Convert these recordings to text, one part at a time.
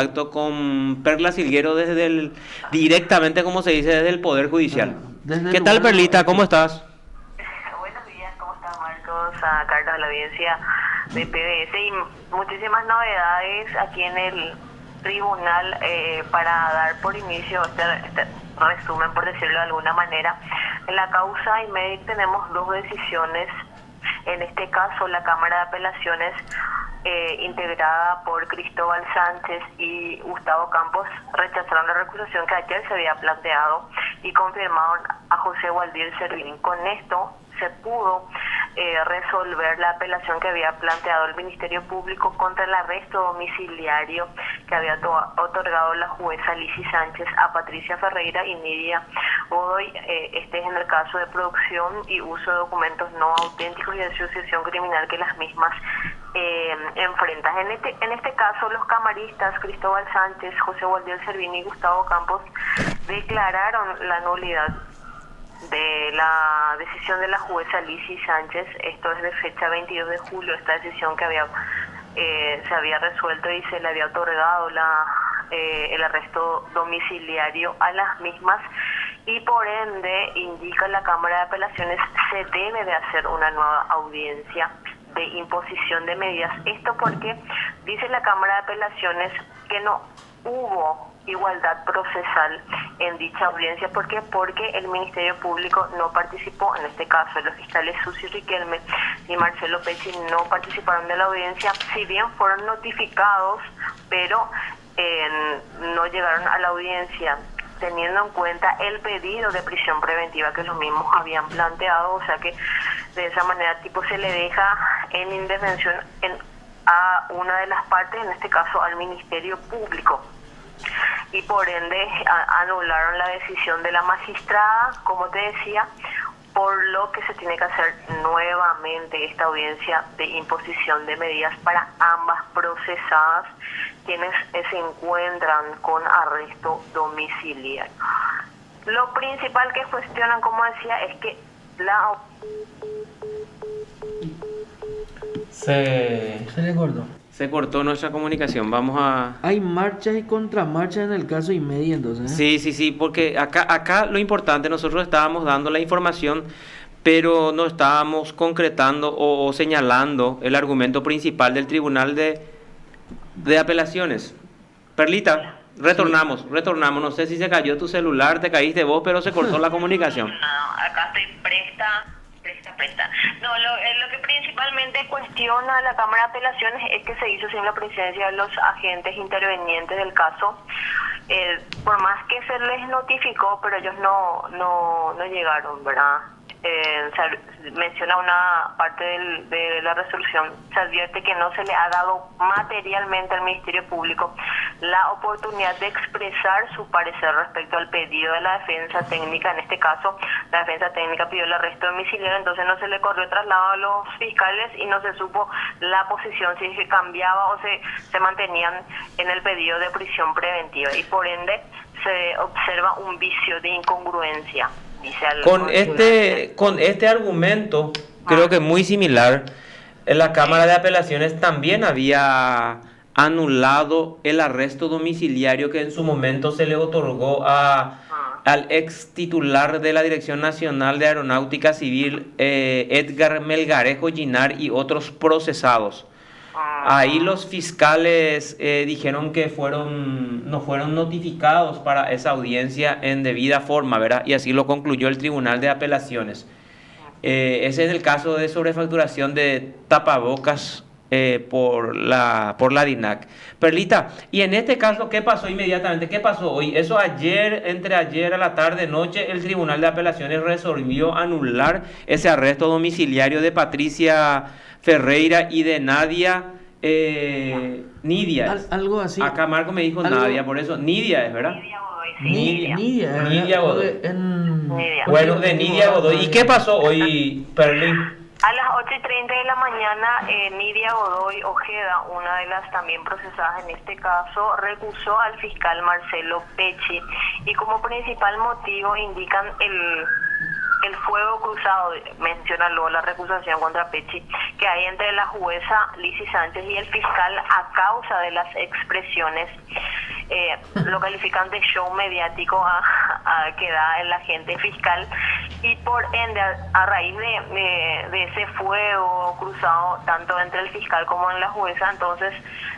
contacto con Perla Silguero directamente, como se dice, desde el Poder Judicial. Desde el ¿Qué tal, lugar de los Perlita? ¿Cómo hechos. estás? Buenos días, ¿cómo estás, Marcos? A Carlos, a la audiencia de PBS y muchísimas novedades aquí en el tribunal para dar por inicio este resumen, por decirlo de alguna manera. En la causa IMEDIC tenemos dos decisiones. En este caso, la Cámara de Apelaciones, integrada por Cristóbal Sánchez y Gustavo Campos, rechazaron la recusación que ayer se había planteado y confirmaron a José Waldir Servini. Con esto se pudo resolver la apelación que había planteado el Ministerio Público contra el arresto domiciliario que había otorgado la jueza Lizy Sánchez a Patricia Ferreira y Nidia Godoy. Este es en el caso de producción y uso de documentos no auténticos y de asociación criminal que las mismas enfrentan. En este caso, los camaristas Cristóbal Sánchez, José Waldir Servini y Gustavo Campos declararon la nulidad de la decisión de la jueza Lizy Sánchez. Esto es de fecha 22 de julio, esta decisión que se había resuelto y se le había otorgado el arresto domiciliario a las mismas, y por ende, indica la Cámara de Apelaciones, se debe de hacer una nueva audiencia de imposición de medidas. Esto porque dice la Cámara de Apelaciones que no hubo igualdad procesal en dicha audiencia. ¿Por qué? Porque el Ministerio Público no participó. En este caso, los fiscales Susi Riquelme y Marcelo Pecci no participaron de la audiencia, si bien fueron notificados, pero no llegaron a la audiencia, teniendo en cuenta el pedido de prisión preventiva que los mismos habían planteado. O sea que de esa manera se le deja en indefensión a una de las partes, en este caso al Ministerio Público, y por ende anularon la decisión de la magistrada, como te decía, por lo que se tiene que hacer nuevamente esta audiencia de imposición de medidas para ambas procesadas, quienes se encuentran con arresto domiciliario. Lo principal que cuestionan, como decía, es que Se le cortó. Se cortó nuestra comunicación. Vamos a... Hay marchas y contramarchas en el caso IMEDI, entonces. Sí, porque acá lo importante, nosotros estábamos dando la información, pero no estábamos concretando o señalando el argumento principal del Tribunal de Apelaciones. Perlita, retornamos. No sé si se cayó tu celular, te caíste vos, pero se cortó la comunicación. No, acá estoy presta. No, lo que principalmente cuestiona la Cámara de Apelaciones es que se hizo sin la presencia de los agentes intervenientes del caso. Por más que se les notificó, pero ellos no llegaron, ¿verdad? Se menciona una parte de la resolución, se advierte que no se le ha dado materialmente al Ministerio Público la oportunidad de expresar su parecer respecto al pedido de la defensa técnica. En este caso, la defensa técnica pidió el arresto domiciliario, entonces no se le corrió traslado a los fiscales y no se supo la posición, si se cambiaba o se mantenían en el pedido de prisión preventiva, y por ende se observa un vicio de incongruencia. Con este argumento, creo que muy similar, la Cámara de Apelaciones también había anulado el arresto domiciliario que en su momento se le otorgó al ex titular de la Dirección Nacional de Aeronáutica Civil, Edgar Melgarejo Ginar, y otros procesados. Ahí los fiscales dijeron que no fueron notificados para esa audiencia en debida forma, ¿verdad? Y así lo concluyó el Tribunal de Apelaciones. Ese es el caso de sobrefacturación de tapabocas por la DINAC. Perlita, y en este caso, ¿qué pasó inmediatamente? ¿Qué pasó hoy? Eso entre ayer a la tarde, noche, el Tribunal de Apelaciones resolvió anular ese arresto domiciliario de Patricia Ferreira y de Nidia. Algo así. Acá Marco me dijo Nadia, por eso Nidia es, ¿verdad? Nidia Godoy. Bueno, de Nidia Godoy. ¿Y qué pasó hoy, Perli? A las 8:30 de la mañana, Nidia Godoy Ojeda, una de las también procesadas en este caso, recusó al fiscal Marcelo Pecci, y como principal motivo indican el el fuego cruzado, menciona luego la recusación contra Pecci, que hay entre la jueza Lizzy Sánchez y el fiscal a causa de las expresiones, lo califican de show mediático que da el agente fiscal, y por ende a raíz de ese fuego cruzado tanto entre el fiscal como en la jueza, entonces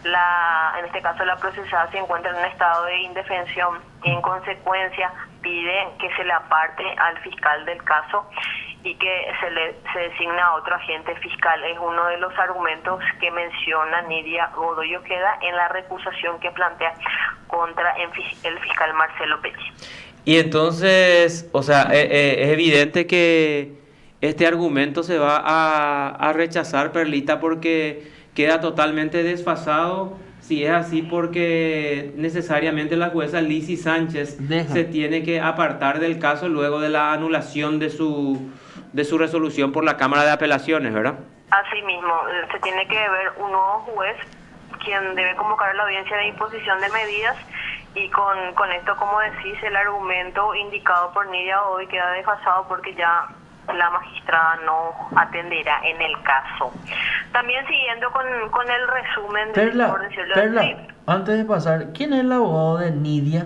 en este caso la procesada se encuentra en un estado de indefensión y en consecuencia pide que se le aparte al fiscal del caso y que se designa a otro agente fiscal. Es uno de los argumentos que menciona Nidia Godoy Ojeda en la recusación que plantea contra el fiscal Marcelo Pecci. Y entonces, o sea, es evidente que este argumento se va a rechazar, Perlita, porque queda totalmente desfasado. Si es así, porque necesariamente la jueza Lizzy Sánchez se tiene que apartar del caso luego de la anulación de su resolución por la Cámara de Apelaciones, ¿verdad? Así mismo, se tiene que ver un nuevo juez quien debe convocar la audiencia de imposición de medidas, y con esto, como decís, el argumento indicado por Nidia hoy queda desfasado porque ya la magistrada no atenderá en el caso. También siguiendo con el resumen de Perla, sí. Antes de pasar, ¿quién es el abogado de Nidia?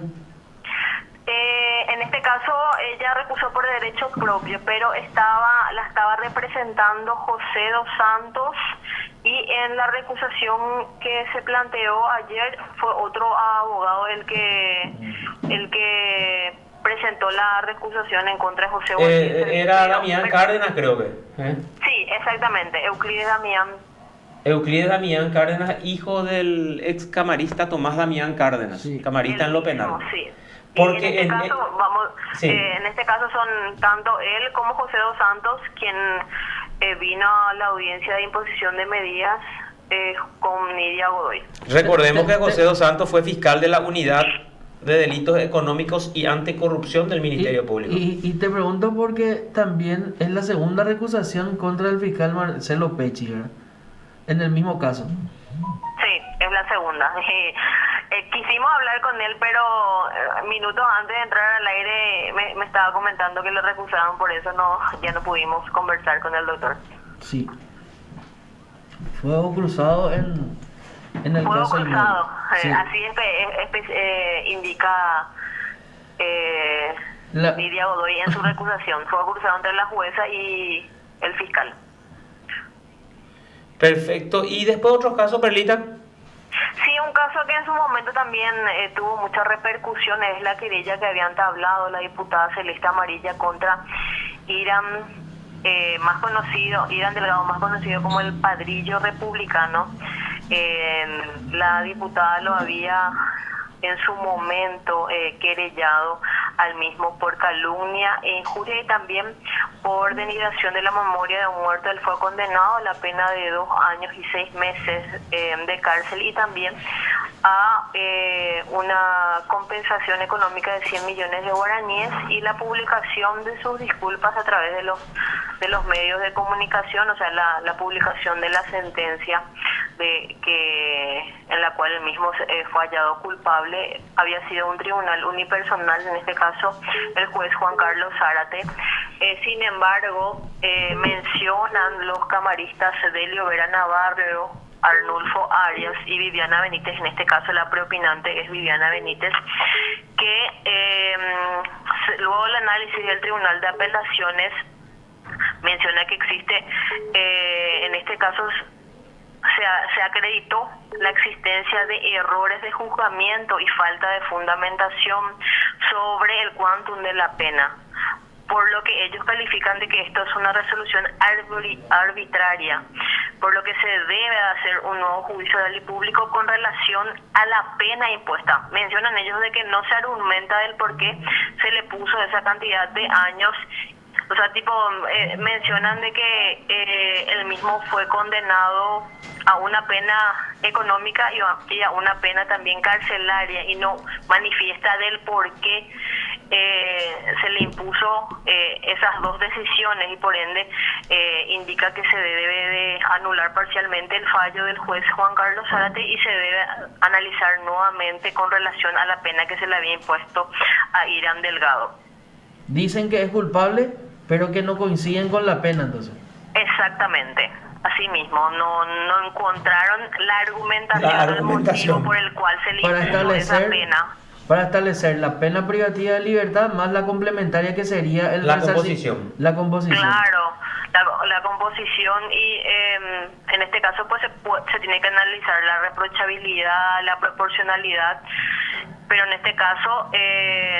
En este caso ella recusó por derecho propio, pero la estaba representando José dos Santos, y en la recusación que se planteó ayer fue otro abogado el que presentó la recusación en contra de José Bolívar. Era Damián Cárdenas, creo que. Sí, exactamente, Euclides Damián Cárdenas, hijo del ex camarista Tomás Damián Cárdenas, sí, camarista en lo penal. Sí. Porque en este caso son tanto él como José dos Santos quien vino a la audiencia de imposición de medidas con Nidia Godoy. Recordemos que José dos Santos fue fiscal de la Unidad de Delitos Económicos y Anticorrupción del Ministerio Público. Y te pregunto porque también es la segunda recusación contra el fiscal Marcelo Pecci, ¿verdad? En el mismo caso. Sí, es la segunda. Quisimos hablar con él, pero minutos antes de entrar al aire me estaba comentando que lo recusaron, por eso ya no pudimos conversar con el doctor. Sí. Fuego cruzado en el fuego caso cruzado, sí. Así indica Nidia Godoy en su recusación. Fuego cruzado entre la jueza y el fiscal. Perfecto. ¿Y después otros casos, Perlita? Sí, un caso que en su momento también tuvo mucha repercusión es la querella que había entablado la diputada Celeste Amarilla contra Irán Delgado, más conocido como el Padrillo Republicano. La diputada lo había en su momento querellado al mismo por calumnia e injuria y también por denigración de la memoria de un muerto. Él fue condenado a la pena de 2 años y 6 meses de cárcel y también a una compensación económica de 100 millones de guaraníes y la publicación de sus disculpas a través de los medios de comunicación, o sea, la publicación de la sentencia en la cual el mismo fue hallado culpable. Había sido un tribunal unipersonal, en este caso el juez Juan Carlos Zárate. Sin embargo, mencionan los camaristas Delio Vera Navarro, Arnulfo Arias y Viviana Benítez, en este caso la preopinante es Viviana Benítez, que luego del análisis del Tribunal de Apelaciones menciona que existe, en este caso se acreditó la existencia de errores de juzgamiento y falta de fundamentación sobre el quantum de la pena, por lo que ellos califican de que esto es una resolución arbitraria, por lo que se debe hacer un nuevo juicio oral y público con relación a la pena impuesta. Mencionan ellos de que no se argumenta del por qué se le puso esa cantidad de años. O sea, mencionan de que él mismo fue condenado a una pena económica y a una pena también carcelaria, y no manifiesta del por qué se le impuso esas dos decisiones, y por ende indica que se debe de anular parcialmente el fallo del juez Juan Carlos Zárate y se debe analizar nuevamente con relación a la pena que se le había impuesto a Irán Delgado. ¿Dicen que es culpable? pero que no coinciden con la pena entonces. Exactamente. Así mismo, no encontraron la argumentación o el motivo por el cual se le impuso esa pena. Para establecer la pena privativa de libertad más la complementaria que sería La composición. La composición. Claro, la composición y en este caso pues se tiene que analizar la reprochabilidad, la proporcionalidad, pero en este caso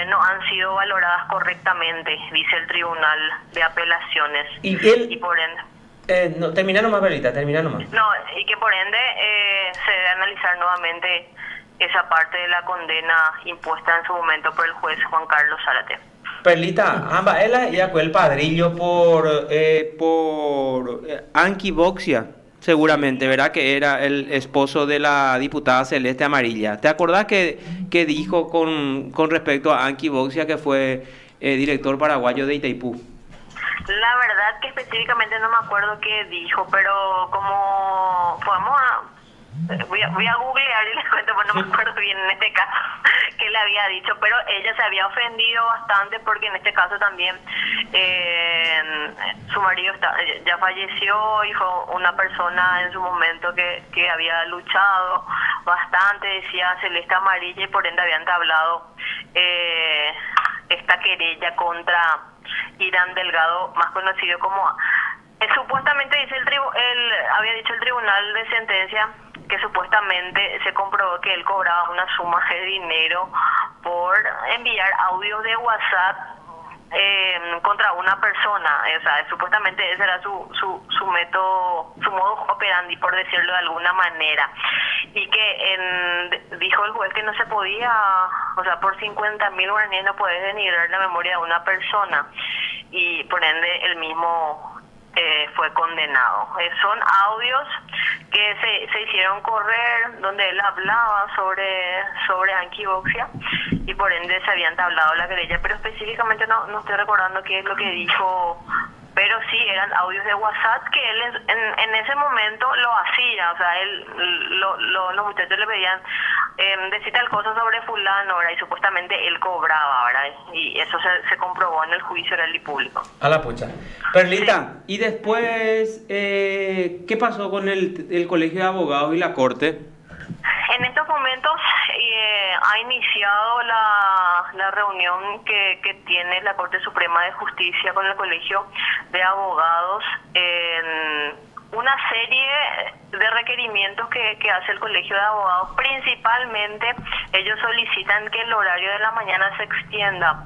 no han sido valoradas correctamente, dice el Tribunal de Apelaciones. Y por ende... no, termina nomás, Berlita, termina nomás. No, y que por ende se debe analizar nuevamente esa parte de la condena impuesta en su momento por el juez Juan Carlos Zárate. Perlita, amba, él ya fue el padrillo por Anki Boxia, seguramente, ¿verdad? Que era el esposo de la diputada Celeste Amarilla. ¿Te acordás que dijo con respecto a Anki Boxia, que fue director paraguayo de Itaipú? La verdad que específicamente no me acuerdo qué dijo, pero como voy a googlear y les cuento, porque no me acuerdo bien en este caso qué le había dicho, pero ella se había ofendido bastante porque en este caso también su marido ya falleció y fue una persona en su momento que había luchado bastante, decía Celeste Amarilla, y por ende había entablado esta querella contra Irán Delgado, más conocido como... supuestamente dice había dicho el tribunal de sentencia que supuestamente se comprobó que él cobraba una suma de dinero por enviar audios de WhatsApp contra una persona. O sea, supuestamente ese era su método, su modo operandi, por decirlo de alguna manera, y que dijo el juez que no se podía, o sea, por 50.000 guaraníes no puedes denigrar la memoria de una persona, y por ende el mismo fue condenado. Son audios que se hicieron correr donde él hablaba sobre Anki Boxia, y por ende se había entablado la querella, pero específicamente no estoy recordando qué es lo que dijo, pero sí eran audios de WhatsApp que él en ese momento lo hacía. O sea, los muchachos le pedían decir tal cosa sobre fulano, ¿verdad? Y supuestamente él cobraba, ¿verdad? Y eso se comprobó en el juicio oral y público. A la pucha. Perlita, sí. Y después, ¿qué pasó con el Colegio de Abogados y la Corte? En estos momentos ha iniciado la reunión que tiene la Corte Suprema de Justicia con el Colegio de Abogados en una serie de requerimientos que hace el Colegio de Abogados. Principalmente ellos solicitan que el horario de la mañana se extienda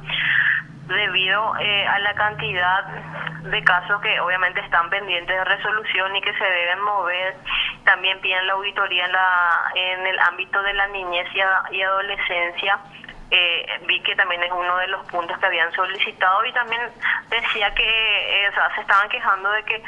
debido a la cantidad de casos que obviamente están pendientes de resolución y que se deben mover. También piden la auditoría en el ámbito de la niñez y adolescencia. Vi que también es uno de los puntos que habían solicitado, y también decía que se estaban quejando de que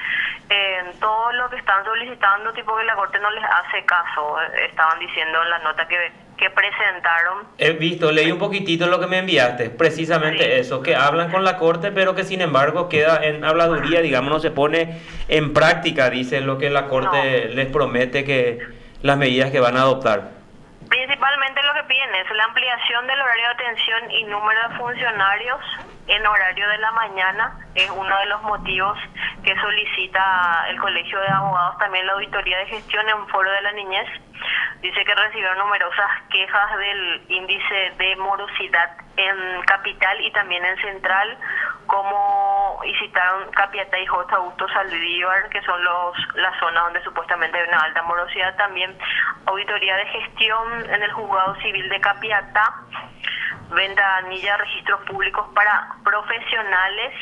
todo lo que están solicitando, tipo que la Corte no les hace caso. Estaban diciendo en la nota que presentaron. He visto, leí un poquitito lo que me enviaste, precisamente sí. Eso, que hablan con la Corte, pero que sin embargo queda en habladuría, digamos, no se pone en práctica, dice lo que la Corte les promete, que las medidas que van a adoptar. Principalmente lo que piden es la ampliación del horario de atención y número de funcionarios en horario de la mañana. Es uno de los motivos que solicita el Colegio de Abogados. También la auditoría de gestión en foro de la niñez. Dice que recibieron numerosas quejas del índice de morosidad en Capital y también en Central, y citaron Capiatá y J. Augusto Saldívar, que son las zonas donde supuestamente hay una alta morosidad. También auditoría de gestión en el Juzgado Civil de Capiatá, ventanilla de registros públicos para profesionales.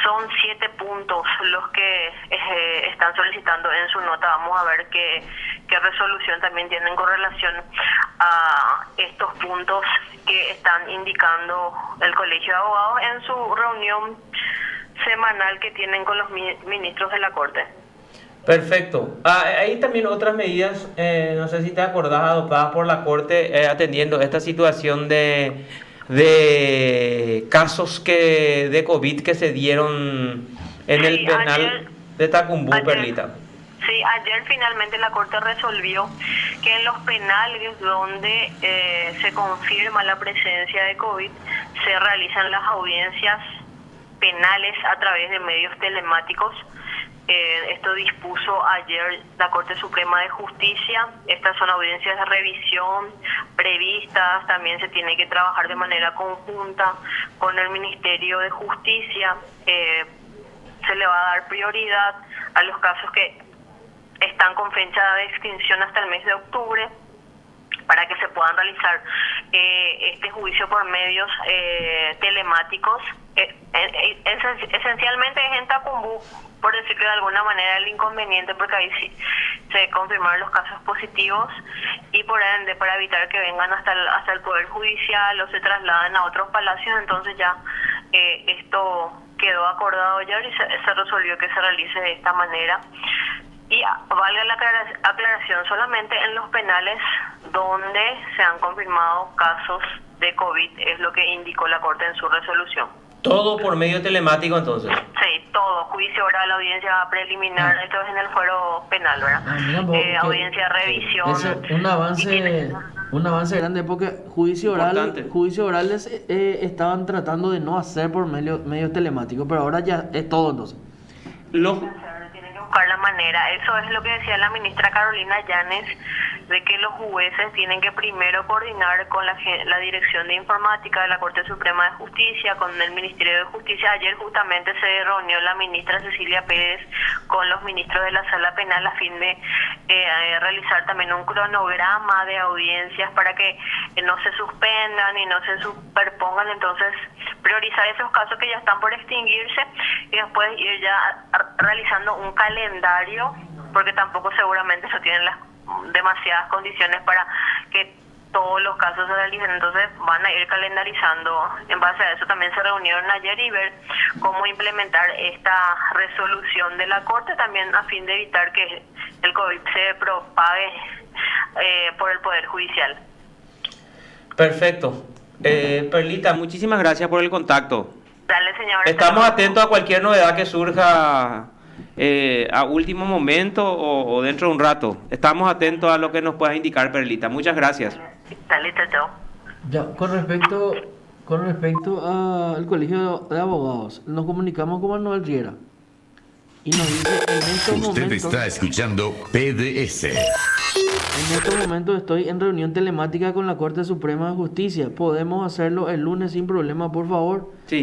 Son 7 puntos los que están solicitando en su nota. Vamos a ver qué resolución también tienen con relación a estos puntos que están indicando el Colegio de Abogados en su reunión semanal que tienen con los ministros de la Corte. Perfecto. Hay también otras medidas, no sé si te acordás, adoptadas por la Corte atendiendo esta situación de casos de COVID que se dieron en el penal de Tacumbú, Perlita. Sí, ayer finalmente la Corte resolvió que en los penales donde se confirma la presencia de COVID se realizan las audiencias penales a través de medios telemáticos. Esto dispuso ayer la Corte Suprema de Justicia. Estas son audiencias de revisión previstas. También se tiene que trabajar de manera conjunta con el Ministerio de Justicia. Se le va a dar prioridad a los casos que están con fecha de extinción hasta el mes de octubre, para que se puedan realizar este juicio por medios telemáticos. Esencialmente es en Tacumbú, por decirlo de alguna manera, el inconveniente, porque ahí sí se confirmaron los casos positivos y por ende, para evitar que vengan hasta el Poder Judicial o se trasladen a otros palacios, entonces ya esto quedó acordado ayer y se resolvió que se realice de esta manera. Y valga la aclaración, solamente en los penales donde se han confirmado casos de COVID, es lo que indicó la Corte en su resolución. Todo por medio telemático, entonces. Sí, todo, juicio oral, audiencia preliminar, esto es en el fuero penal, ¿verdad? Mira, audiencia de revisión. Es un avance grande, porque juicio orales estaban tratando de no hacer por medios telemáticos, pero ahora ya es todo entonces. Tienen que buscar la manera. Eso es lo que decía la ministra Carolina Llanes, de que los jueces tienen que primero coordinar con la Dirección de Informática de la Corte Suprema de Justicia, con el Ministerio de Justicia. Ayer justamente se reunió la ministra Cecilia Pérez con los ministros de la Sala Penal a fin de realizar también un cronograma de audiencias para que no se suspendan y no se superpongan. Entonces, priorizar esos casos que ya están por extinguirse y después ir ya realizando un calendario, porque tampoco seguramente no tienen las demasiadas condiciones para que todos los casos se realicen. Entonces van a ir calendarizando en base a eso. También se reunieron ayer y ver cómo implementar esta resolución de la Corte, también a fin de evitar que el COVID se propague por el Poder Judicial. Perfecto. Perlita, muchísimas gracias por el contacto. Dale, señor. Estamos atentos a cualquier novedad que surja a último momento o dentro de un rato. Estamos atentos a lo que nos puedas indicar, Perlita. Muchas gracias. Dale, chao. Ya, con respecto al Colegio de Abogados, nos comunicamos con Manuel Riera y nos dice: en estos Usted momentos, está escuchando PDS. en estos momentos estoy en reunión telemática con la Corte Suprema de Justicia. ¿Podemos hacerlo el lunes sin problema, por favor? Sí.